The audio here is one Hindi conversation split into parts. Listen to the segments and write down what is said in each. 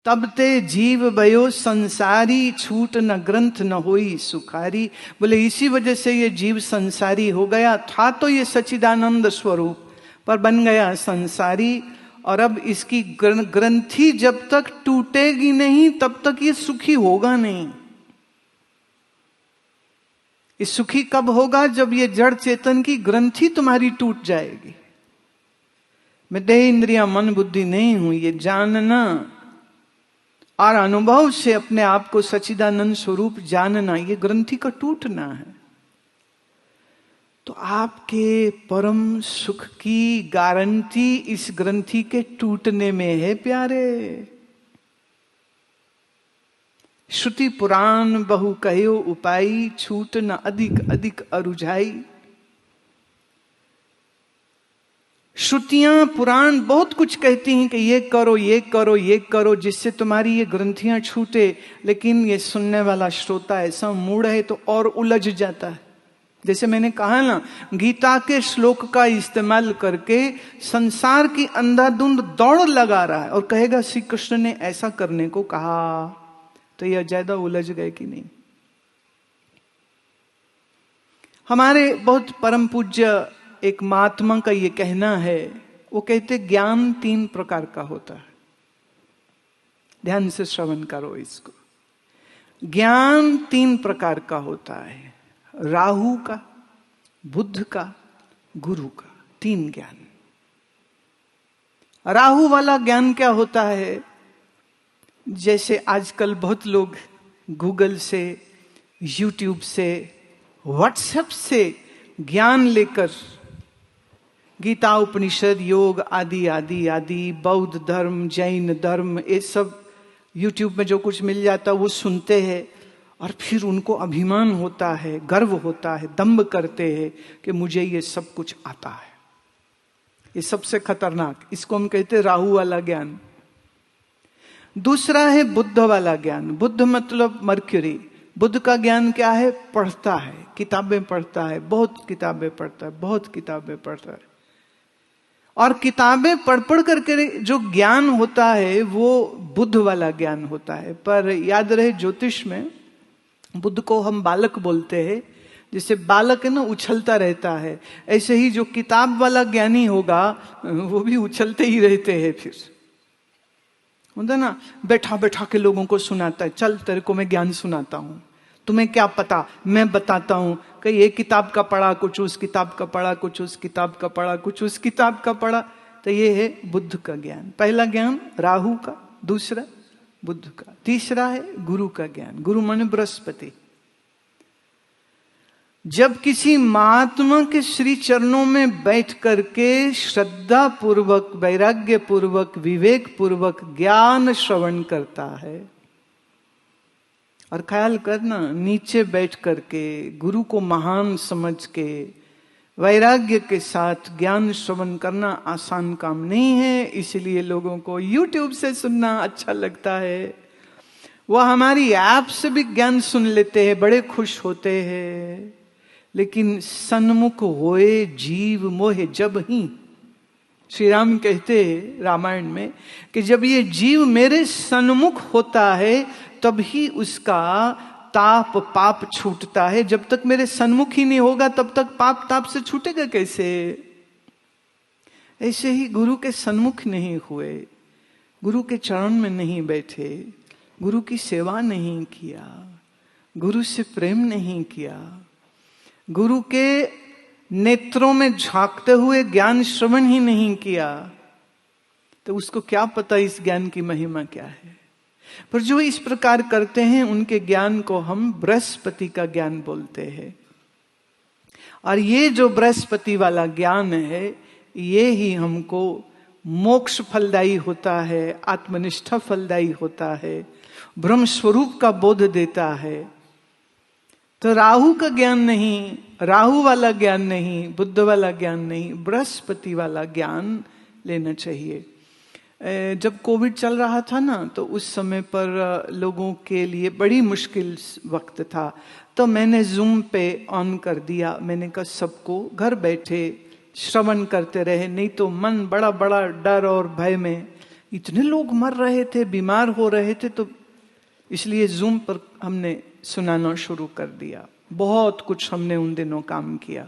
तब ते जीव भयो संसारी, छूट न ग्रंथ न होई सुखारी। बोले इसी वजह से ये जीव संसारी हो गया। था तो ये सच्चिदानंद स्वरूप, पर बन गया संसारी। और अब इसकी ग्रंथि जब तक टूटेगी नहीं तब तक ये सुखी होगा नहीं। ये सुखी कब होगा? जब ये जड़ चेतन की ग्रंथि तुम्हारी टूट जाएगी। मैं देह इंद्रिया मन बुद्धि नहीं हूं, ये जानना और अनुभव से अपने आप को सच्चिदानंद स्वरूप जानना, ये ग्रंथि का टूटना है। तो आपके परम सुख की गारंटी इस ग्रंथि के टूटने में है प्यारे। श्रुति पुराण बहु कहो उपाई, छूट न अधिक अधिक अरुझाई। श्रुतियां पुराण बहुत कुछ कहती हैं कि ये करो ये करो ये करो जिससे तुम्हारी ये ग्रंथियां छूटे, लेकिन ये सुनने वाला श्रोता ऐसा मूड है तो और उलझ जाता है। जैसे मैंने कहा ना, गीता के श्लोक का इस्तेमाल करके संसार की अंधाधुंध दौड़ लगा रहा है और कहेगा श्री कृष्ण ने ऐसा करने को कहा, तो यह ज्यादा उलझ गए कि नहीं। हमारे बहुत परम पूज्य एक महात्मा का ये कहना है, वो कहते ज्ञान 3 प्रकार का होता है। ध्यान से श्रवण करो इसको। ज्ञान 3 प्रकार का होता है, राहु का, बुध का, गुरु का। 3 ज्ञान। राहु वाला ज्ञान क्या होता है? जैसे आजकल बहुत लोग गूगल से, यूट्यूब से, व्हाट्सएप से ज्ञान लेकर गीता उपनिषद योग आदि आदि आदि, बौद्ध धर्म जैन धर्म, ये सब यूट्यूब में जो कुछ मिल जाता है वो सुनते हैं और फिर उनको अभिमान होता है, गर्व होता है, दंभ करते हैं कि मुझे ये सब कुछ आता है। ये सबसे खतरनाक, इसको हम कहते हैं राहु वाला ज्ञान। दूसरा है बुद्ध वाला ज्ञान। बुद्ध मतलब मर्क्यूरी। बुद्ध का ज्ञान क्या है? पढ़ता है, किताबें पढ़ता है, बहुत किताबें पढ़ता है, बहुत किताबें पढ़ता है। और किताबें पढ़ पढ़ करके जो ज्ञान होता है वो बुद्ध वाला ज्ञान होता है। पर याद रहे ज्योतिष में बुद्ध को हम बालक बोलते हैं। जैसे बालक है ना, उछलता रहता है, ऐसे ही जो किताब वाला ज्ञानी होगा वो भी उछलते ही रहते हैं। फिर होता ना, बैठा बैठा के लोगों को सुनाता है, चल तेरे को मैं ज्ञान सुनाता हूं, तुम्हें क्या पता, मैं बताता हूं कि ये किताब का पढ़ा कुछ, उस किताब का पढ़ा कुछ, उस किताब का पढ़ा कुछ, उस किताब का पढ़ा। तो ये है बुद्ध का ज्ञान। पहला ज्ञान राहु का, दूसरा बुद्ध का, तीसरा है गुरु का ज्ञान। गुरु माने बृहस्पति। जब किसी महात्मा के श्री चरणों में बैठ करके श्रद्धा पूर्वक, वैराग्य पूर्वक, विवेक पूर्वक ज्ञान श्रवण करता है, और ख्याल करना नीचे बैठ करके गुरु को महान समझ के वैराग्य के साथ ज्ञान श्रवण करना आसान काम नहीं है। इसलिए लोगों को YouTube से सुनना अच्छा लगता है, वह हमारी ऐप से भी ज्ञान सुन लेते हैं, बड़े खुश होते हैं। लेकिन सन्मुख होए जीव मोहे जब ही, श्री राम कहते हैं रामायण में कि जब ये जीव मेरे सन्मुख होता है तब ही उसका ताप पाप छूटता है। जब तक मेरे सन्मुख ही नहीं होगा तब तक पाप ताप से छूटेगा कैसे? ऐसे ही गुरु के सन्मुख नहीं हुए, गुरु के चरण में नहीं बैठे, गुरु की सेवा नहीं किया, गुरु से प्रेम नहीं किया, गुरु के नेत्रों में झांकते हुए ज्ञान श्रवण ही नहीं किया, तो उसको क्या पता इस ज्ञान की महिमा क्या है। पर जो इस प्रकार करते हैं उनके ज्ञान को हम बृहस्पति का ज्ञान बोलते हैं। और ये जो बृहस्पति वाला ज्ञान है, ये ही हमको मोक्ष फलदायी होता है, आत्मनिष्ठा फलदायी होता है, ब्रह्म स्वरूप का बोध देता है। तो राहु का ज्ञान नहीं, राहु वाला ज्ञान नहीं, बुद्ध वाला ज्ञान नहीं, बृहस्पति वाला ज्ञान लेना चाहिए। जब कोविड चल रहा था ना, तो उस समय पर लोगों के लिए बड़ी मुश्किल वक्त था, तो मैंने जूम पे ऑन कर दिया। मैंने कहा सबको घर बैठे श्रवण करते रहे, नहीं तो मन बड़ा बड़ा डर और भय में इतने लोग मर रहे थे, बीमार हो रहे थे, तो इसलिए जूम पर हमने सुनाना शुरू कर दिया। बहुत कुछ हमने उन दिनों काम किया।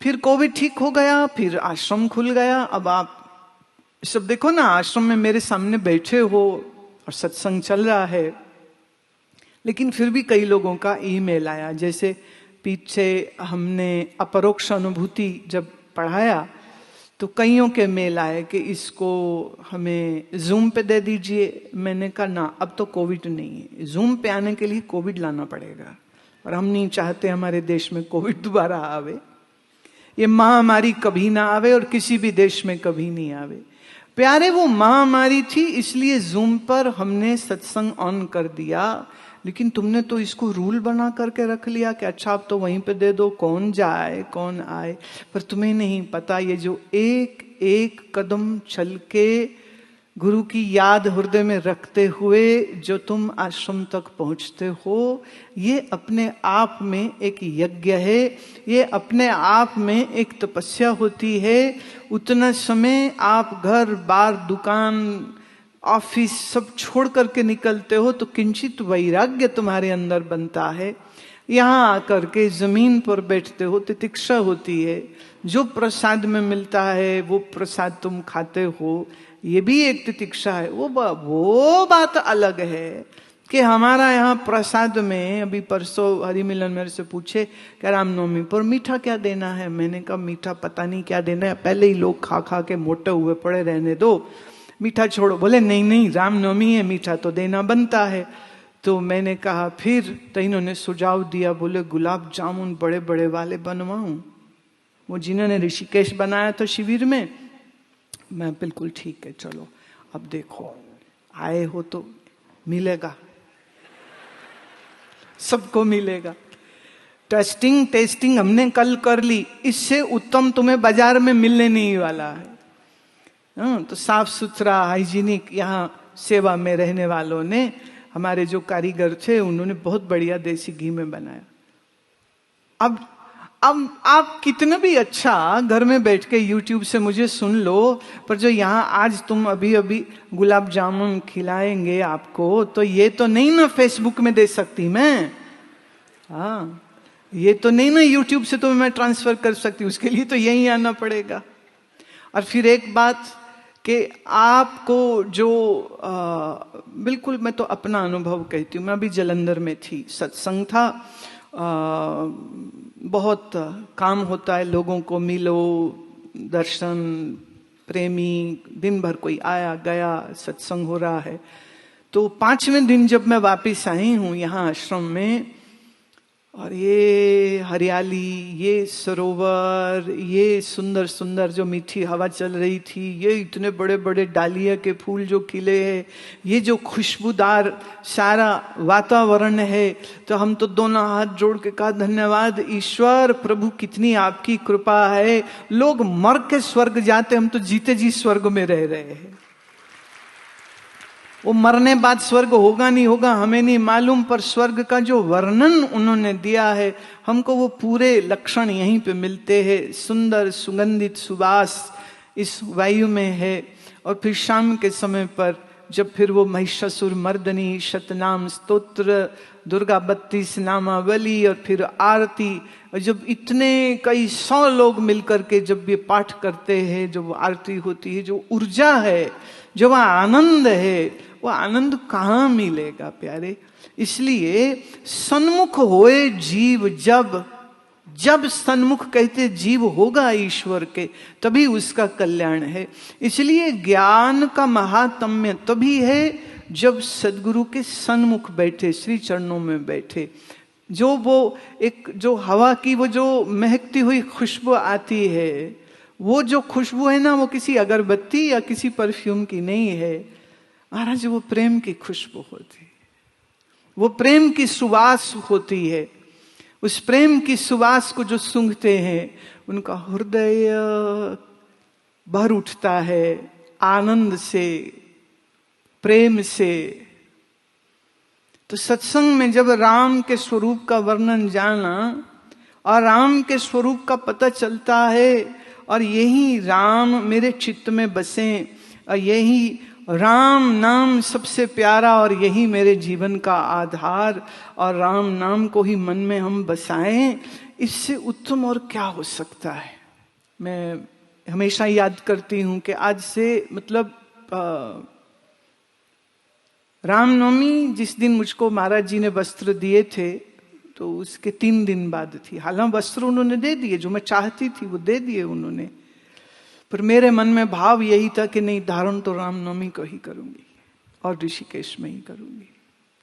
फिर कोविड ठीक हो गया, फिर आश्रम खुल गया। अब आप सब देखो ना, आश्रम में मेरे सामने बैठे हो और सत्संग चल रहा है, लेकिन फिर भी कई लोगों का ईमेल आया। जैसे पीछे हमने अपरोक्ष अनुभूति जब पढ़ाया तो कईयों के मेल आए कि इसको हमें जूम पे दे दीजिए। मैंने कहा ना, अब तो कोविड नहीं है, जूम पे आने के लिए कोविड लाना पड़ेगा, और हम नहीं चाहते हमारे देश में कोविड दोबारा आवे। ये महामारी कभी ना आवे और किसी भी देश में कभी नहीं आवे। प्यारे, वो महामारी थी, इसलिए जूम पर हमने सत्संग ऑन कर दिया, लेकिन तुमने तो इसको रूल बना करके रख लिया कि अच्छा आप तो वहीं पे दे दो, कौन जाए कौन आए। पर तुम्हें नहीं पता, ये जो एक एक कदम चल के गुरु की याद हृदय में रखते हुए जो तुम आश्रम तक पहुंचते हो, ये अपने आप में एक यज्ञ है, ये अपने आप में एक तपस्या होती है। उतना समय आप घर बार दुकान ऑफिस सब छोड़ करके निकलते हो तो किंचित वैराग्य तुम्हारे अंदर बनता है। यहाँ आकर के जमीन पर बैठते हो, तितिक्षा होती है। जो प्रसाद में मिलता है वो प्रसाद तुम खाते हो, ये भी एक तितिक्षा है। वो बात अलग है कि हमारा यहाँ प्रसाद में, अभी परसों हरिमिलन मेरे से पूछे कि रामनवमी पर मीठा क्या देना है। मैंने कहा मीठा पता नहीं क्या देना है, पहले ही लोग खा खा के मोटे हुए पड़े, रहने दो, मीठा छोड़ो। बोले नहीं नहीं, रामनवमी है, मीठा तो देना बनता है। तो मैंने कहा फिर, तो इन्होंने सुझाव दिया, बोले गुलाब जामुन बड़े बड़े वाले बनवाऊं, वो जिन्होंने ऋषिकेश बनाया था शिविर में। मैं बिल्कुल ठीक है, चलो अब देखो आए हो तो मिलेगा, सबको मिलेगा। टेस्टिंग हमने कल कर ली, इससे उत्तम तुम्हें बाजार में मिलने नहीं वाला है। तो साफ सुथरा हाइजीनिक यहाँ सेवा में रहने वालों ने, हमारे जो कारीगर थे उन्होंने बहुत बढ़िया देसी घी में बनाया। अब आप कितना भी अच्छा घर में बैठ के YouTube से मुझे सुन लो, पर जो यहाँ आज तुम अभी गुलाब जामुन खिलाएंगे आपको, तो ये तो नहीं ना फेसबुक में दे सकती मैं। हाँ, ये तो नहीं ना YouTube से तो मैं ट्रांसफर कर सकती, उसके लिए तो यहीं आना पड़ेगा। और फिर एक बात कि आपको जो बिल्कुल, मैं तो अपना अनुभव कहती हूँ। मैं अभी जलंधर में थी, सत्संग था, बहुत काम होता है, लोगों को मिलो, दर्शन, प्रेमी, दिन भर कोई आया गया, सत्संग हो रहा है। तो 5वें दिन जब मैं वापस आई हूँ यहाँ आश्रम में, और ये हरियाली, ये सरोवर, ये सुंदर सुंदर जो मीठी हवा चल रही थी, ये इतने बड़े बड़े डालिया के फूल जो खिले हैं, ये जो खुशबूदार सारा वातावरण है, तो हम तो दोनों हाथ जोड़ के कहा धन्यवाद ईश्वर, प्रभु कितनी आपकी कृपा है। लोग मर के स्वर्ग जाते, हम तो जीते जी स्वर्ग में रह रहे हैं। वो मरने बाद स्वर्ग होगा नहीं होगा हमें नहीं मालूम, पर स्वर्ग का जो वर्णन उन्होंने दिया है हमको, वो पूरे लक्षण यहीं पे मिलते हैं। सुंदर सुगंधित सुवास इस वायु में है। और फिर शाम के समय पर जब फिर वो महिषासुर मर्दनी शतनाम स्तोत्र, दुर्गा 32 नामावली और फिर आरती, और जब इतने कई 100 लोग मिलकर के जब ये पाठ करते हैं, जब आरती होती है, जो ऊर्जा है, जो वह आनंद है, वो आनंद कहाँ मिलेगा प्यारे। इसलिए सन्मुख होए जीव, जब सन्मुख कहते जीव होगा ईश्वर के, तभी उसका कल्याण है। इसलिए ज्ञान का महात्म्य तभी है जब सदगुरु के सन्मुख बैठे, श्री चरणों में बैठे। जो वो एक जो हवा की वो जो महकती हुई खुशबू आती है, वो जो खुशबू है ना, वो किसी अगरबत्ती या किसी परफ्यूम की नहीं है महाराज, वो प्रेम की खुशबू होती है, वो प्रेम की सुवास होती है। उस प्रेम की सुवास को जो सूंघते हैं उनका हृदय भर उठता है आनंद से, प्रेम से। तो सत्संग में जब राम के स्वरूप का वर्णन जाना और राम के स्वरूप का पता चलता है, और यही राम मेरे चित्त में बसे, यही राम नाम सबसे प्यारा और यही मेरे जीवन का आधार, और राम नाम को ही मन में हम बसाएं, इससे उत्तम और क्या हो सकता है। मैं हमेशा याद करती हूं कि आज से मतलब रामनवमी जिस दिन मुझको महाराज जी ने वस्त्र दिए थे तो उसके 3 दिन बाद थी। हालांकि वस्त्र उन्होंने दे दिए, जो मैं चाहती थी वो दे दिए उन्होंने, पर मेरे मन में भाव यही था कि नहीं, धारण तो रामनवमी को ही करूंगी और ऋषिकेश में ही करूंगी,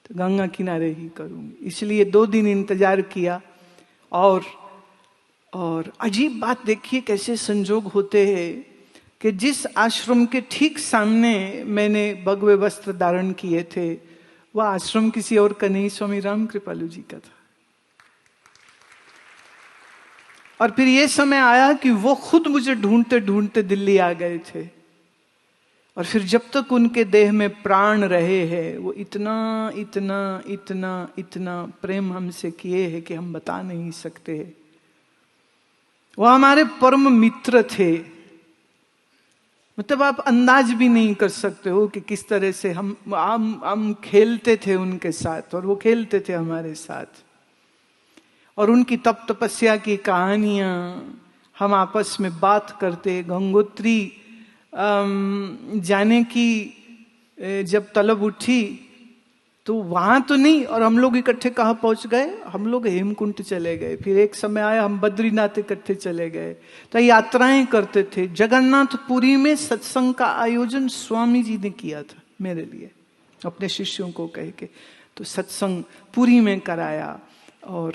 तो गंगा किनारे ही करूंगी। इसलिए 2 दिन इंतजार किया। और अजीब बात देखिए कैसे संजोग होते हैं कि जिस आश्रम के ठीक सामने मैंने भगवे वस्त्र धारण किए थे, वह आश्रम किसी और का नहीं, स्वामी राम कृपालु जी का था। और फिर यह समय आया कि वो खुद मुझे ढूंढते ढूंढते दिल्ली आ गए थे, और फिर जब तक उनके देह में प्राण रहे हैं वो इतना इतना इतना इतना प्रेम हमसे किए हैं कि हम बता नहीं सकते। वो हमारे परम मित्र थे, मतलब आप अंदाज भी नहीं कर सकते हो कि किस तरह से हम खेलते थे उनके साथ और वो खेलते थे हमारे साथ। और उनकी तप तपस्या की कहानियां हम आपस में बात करते। गंगोत्री जाने की जब तलब उठी तो वहां तो नहीं, और हम लोग इकट्ठे कहाँ पहुंच गए, हम लोग हेमकुंड चले गए। फिर एक समय आया हम बद्रीनाथ इकट्ठे चले गए, तो यात्राएं करते थे। जगन्नाथपुरी में सत्संग का आयोजन स्वामी जी ने किया था मेरे लिए, अपने शिष्यों को कह के, तो सत्संग पुरी में कराया और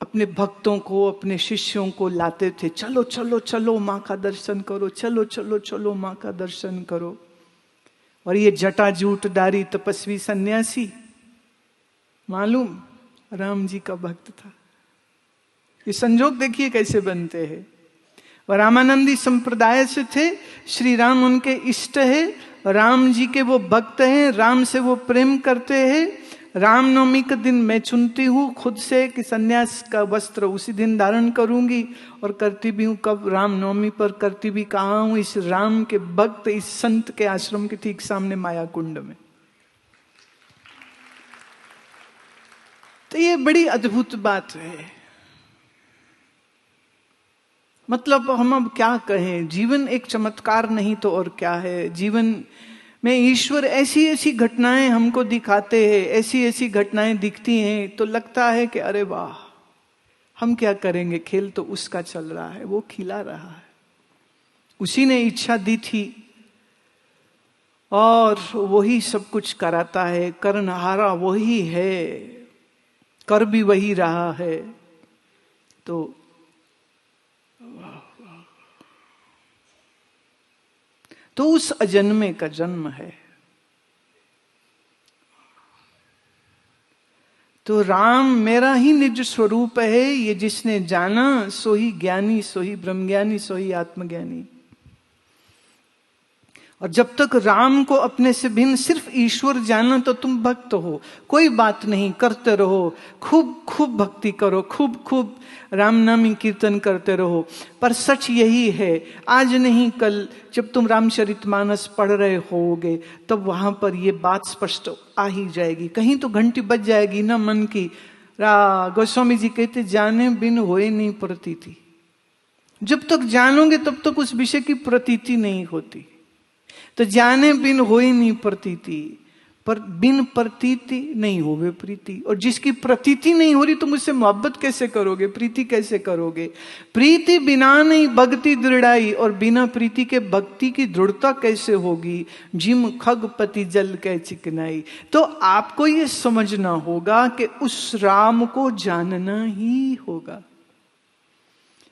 अपने भक्तों को, अपने शिष्यों को लाते थे, चलो चलो चलो माँ का दर्शन करो, चलो चलो चलो माँ का दर्शन करो। और ये जटाजूटधारी तपस्वी सन्यासी मालूम राम जी का भक्त था। ये संजोग देखिए कैसे बनते हैं। और रामानंदी संप्रदाय से थे, श्री राम उनके इष्ट है, राम जी के वो भक्त हैं, राम से वो प्रेम करते हैं। रामनवमी के दिन मैं चुनती हूँ खुद से कि सन्यास का वस्त्र उसी दिन धारण करूंगी, और करती भी हूँ कब, रामनवमी पर करती भी कहाँ हूँ, इस राम के भक्त, इस संत के आश्रम के ठीक सामने माया कुंड में। तो ये बड़ी अद्भुत बात है। मतलब हम अब क्या कहें, जीवन एक चमत्कार नहीं तो और क्या है। जीवन में ईश्वर ऐसी ऐसी घटनाएं हमको दिखाते हैं, ऐसी ऐसी घटनाएं दिखती हैं तो लगता है कि अरे वाह, हम क्या करेंगे, खेल तो उसका चल रहा है, वो खिला रहा है, उसी ने इच्छा दी थी और वही सब कुछ कराता है। करनहारा वही है, कर भी वही रहा है। तो उस अजन्मे का जन्म है। तो राम मेरा ही निज स्वरूप है, ये जिसने जाना सो ही ज्ञानी, सो ही ब्रह्मज्ञानी, सो ही आत्मज्ञानी। और जब तक राम को अपने से भिन्न सिर्फ ईश्वर जाना तो तुम भक्त हो, कोई बात नहीं, करते रहो, खूब खूब भक्ति करो, खूब खूब राम नामी कीर्तन करते रहो। पर सच यही है, आज नहीं कल जब तुम रामचरितमानस पढ़ रहे होगे तब वहां पर ये बात स्पष्ट आ ही जाएगी। कहीं तो घंटी बज जाएगी ना मन की। गोस्वामी जी कहते जाने बिन होए नहीं प्रतीति। जब तक जानोगे तब तक उस विषय की प्रतीति नहीं होती। तो जाने बिन होए नहीं प्रतीति, पर बिन प्रतीति नहीं होवे प्रीति। और जिसकी प्रतीति नहीं हो रही तुम उससे मोहब्बत कैसे करोगे, प्रीति कैसे करोगे। प्रीति बिना नहीं भक्ति दृढ़ाई, और बिना प्रीति के भक्ति की दृढ़ता कैसे होगी। जिम खगपति जल कै चिकनाई। तो आपको ये समझना होगा कि उस राम को जानना ही होगा।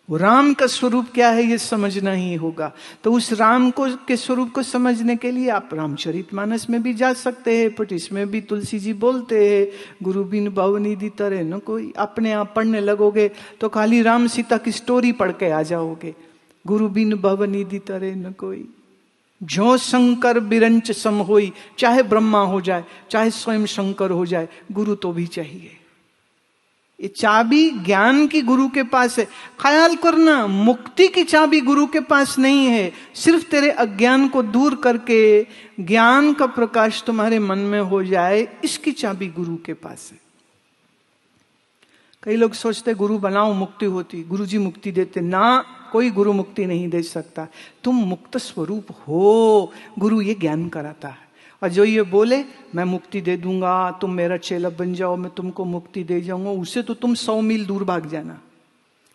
वो राम का स्वरूप क्या है ये समझना ही होगा। तो उस राम को के स्वरूप को समझने के लिए आप रामचरितमानस में भी जा सकते हैं, बट इसमें भी तुलसी जी बोलते हैं गुरु बिन भवनिधि तरे न कोई। अपने आप पढ़ने लगोगे तो खाली राम सीता की स्टोरी पढ़ के आ जाओगे। गुरु बिन भवनिधि तरे न कोई, जो शंकर बिरंच सम होई। चाहे ब्रह्मा हो जाए, चाहे स्वयं शंकर हो जाए, गुरु तो भी चाहिए। ये चाबी ज्ञान की गुरु के पास है। ख्याल करना, मुक्ति की चाबी गुरु के पास नहीं है। सिर्फ तेरे अज्ञान को दूर करके ज्ञान का प्रकाश तुम्हारे मन में हो जाए, इसकी चाबी गुरु के पास है। कई लोग सोचते गुरु बनाओ मुक्ति होती, गुरु जी मुक्ति देते ना, कोई गुरु मुक्ति नहीं दे सकता। तुम मुक्त स्वरूप हो, गुरु ये ज्ञान कराता है। और जो ये बोले मैं मुक्ति दे दूंगा, तुम मेरा चेला बन जाओ, मैं तुमको मुक्ति दे जाऊंगा, उससे तो तुम 100 मील दूर भाग जाना।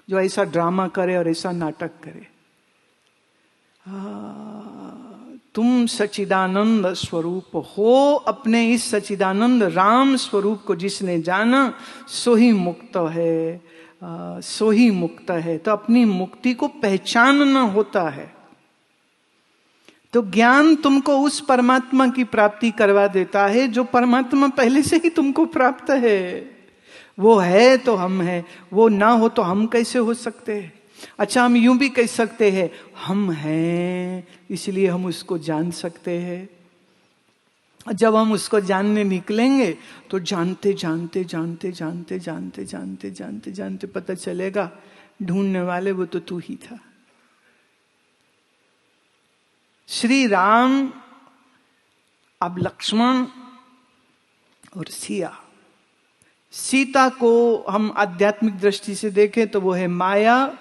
जो ऐसा ड्रामा करे और ऐसा नाटक करे। तुम सच्चिदानंद स्वरूप हो। अपने इस सच्चिदानंद राम स्वरूप को जिसने जाना सो ही मुक्त है, सो ही मुक्त है। तो अपनी मुक्ति को पहचानना होता है। तो ज्ञान तुमको उस परमात्मा की प्राप्ति करवा देता है जो परमात्मा पहले से ही तुमको प्राप्त है। वो है तो हम हैं, वो ना हो तो हम कैसे हो सकते हैं। अच्छा, हम यूं भी कह सकते हैं हम हैं इसलिए हम उसको जान सकते हैं। जब हम उसको जानने निकलेंगे तो जानते जानते जानते जानते जानते जानते जानते जानते पता चलेगा ढूंढने वाले वो तो तू ही था। श्री राम, अब लक्ष्मण और सिया। सीता को हम आध्यात्मिक दृष्टि से देखें तो वो है माया,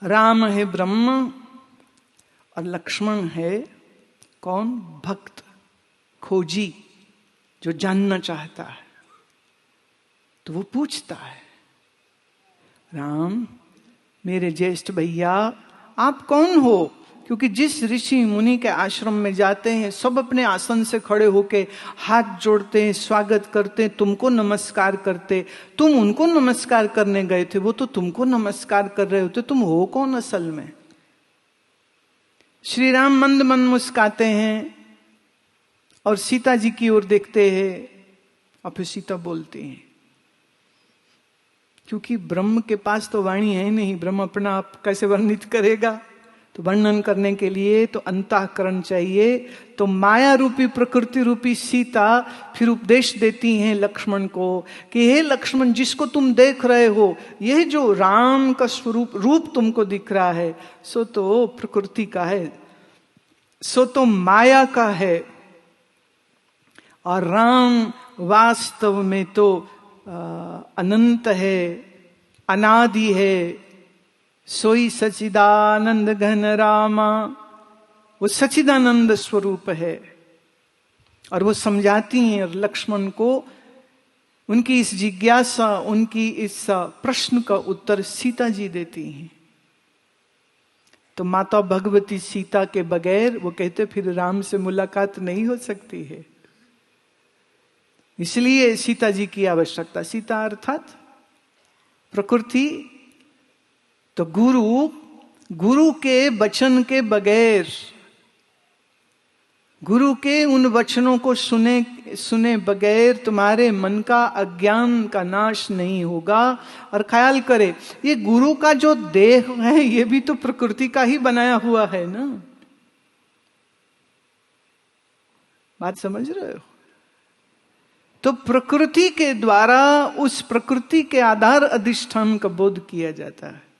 राम है ब्रह्म और लक्ष्मण है कौन? भक्त, खोजी, जो जानना चाहता है। तो वो पूछता है राम मेरे ज्येष्ठ भैया आप कौन हो? क्योंकि जिस ऋषि मुनि के आश्रम में जाते हैं सब अपने आसन से खड़े होके हाथ जोड़ते हैं, स्वागत करते हैं, तुमको नमस्कार करते। तुम उनको नमस्कार करने गए थे, वो तो तुमको नमस्कार कर रहे होते। तुम हो कौन असल में? श्री राम मंद मंद मुस्काते हैं और सीता जी की ओर देखते हैं और फिर सीता बोलती हैं। क्योंकि ब्रह्म के पास तो वाणी है नहीं, ब्रह्म अपना आप कैसे वर्णित करेगा? तो वर्णन करने के लिए तो अंतःकरण चाहिए। तो माया रूपी प्रकृति रूपी सीता फिर उपदेश देती हैं लक्ष्मण को कि हे लक्ष्मण, जिसको तुम देख रहे हो, यह जो राम का स्वरूप रूप तुमको दिख रहा है सो तो प्रकृति का है, सो तो माया का है। और राम वास्तव में तो अनंत है, अनादि है। सोई सचिदानंद घन रामा, वो सचिदानंद स्वरूप है। और वो समझाती हैं लक्ष्मण को, उनकी इस जिज्ञासा, उनकी इस प्रश्न का उत्तर सीता जी देती हैं। तो माता भगवती सीता के बगैर वो कहते फिर राम से मुलाकात नहीं हो सकती है, इसलिए सीता जी की आवश्यकता। सीता अर्थात प्रकृति। तो गुरु के वचन के बगैर, गुरु के उन वचनों को सुने बगैर तुम्हारे मन का अज्ञान का नाश नहीं होगा। और ख्याल करे ये गुरु का जो देह है ये भी तो प्रकृति का ही बनाया हुआ है ना। बात समझ रहे हो? तो प्रकृति के द्वारा उस प्रकृति के आधार अधिष्ठान का बोध किया जाता है।